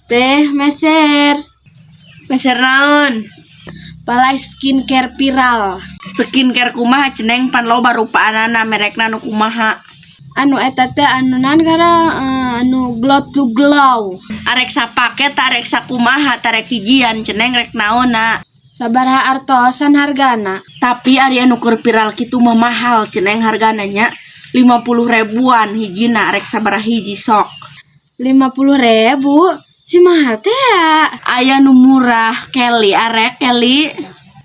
Teh meser. Meser naon? Palai skincare viral. Skincare kumaha ceneng pan loba rupaanana merekna nu kumaha? Anu eta teh anu nan gara anu glow to glow. Arek sapake tarek sakumaha tarek hijian ceneng rek naonna. Sabaraha artosan hargana? Tapi ari anu keur viral kitu mah mahal ceneng hargana nya 50 ribuan hijina rek sabaraha hiji sok. 50.000? Si mahal teh ya. Aya nu murah Kelly arek Kelly.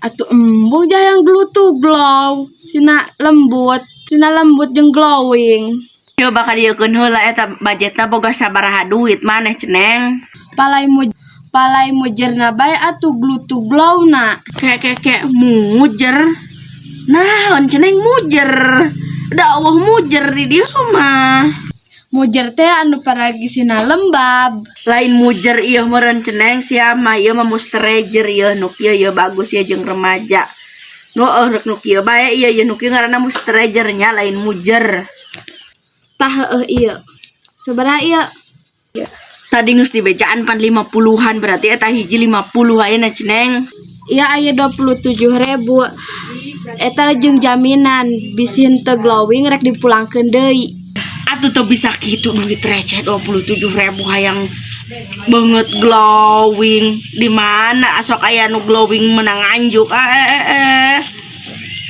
Atuh embung yang glow to glow. Sina lembut jeung glowing. Coba ka dieukeun heula eta budgetna boga sabaraha duit maneh ceneng. Palai mujerna bae atuh glow to glow na. Kayak mujer. Naon ceneng mujer? Dakwah mujer di dieu mah. Mujer teh anu paragisina lembab. Lain mujer ieu meureun ceneng sia mah ieu mah moisturizer ieu nu ieu bagus ieu jeung remaja. Nu rek nu kieu bae ieu nu kieu ngaranna moisturizer nya lain mujer. Tah ieu. Sabaraha ieu? Tadi geus dibecaan pan 50-an berarti eta hiji 50 ayeuna ceneng. Iya aya 27.000. Eta jeung jaminan bisi henteu glowing rek dipulangkeun deui. Atuh tuh bisa gitu duit receh 27.000 hayang banget glowing. Di mana asok aya nu glowing menang anjuk.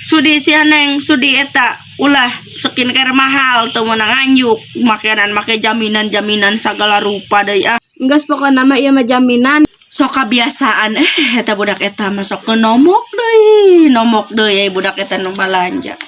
Sudi sia neng, sudi eta ulah skincare mahal tuh menang anjuk. Makanan make jaminan segala rupa deui ah. Enggeus pokona mah ieu mah jaminan. Sok kebiasaan eta budak eta masuk ke nomok deui budak eta nu balanja.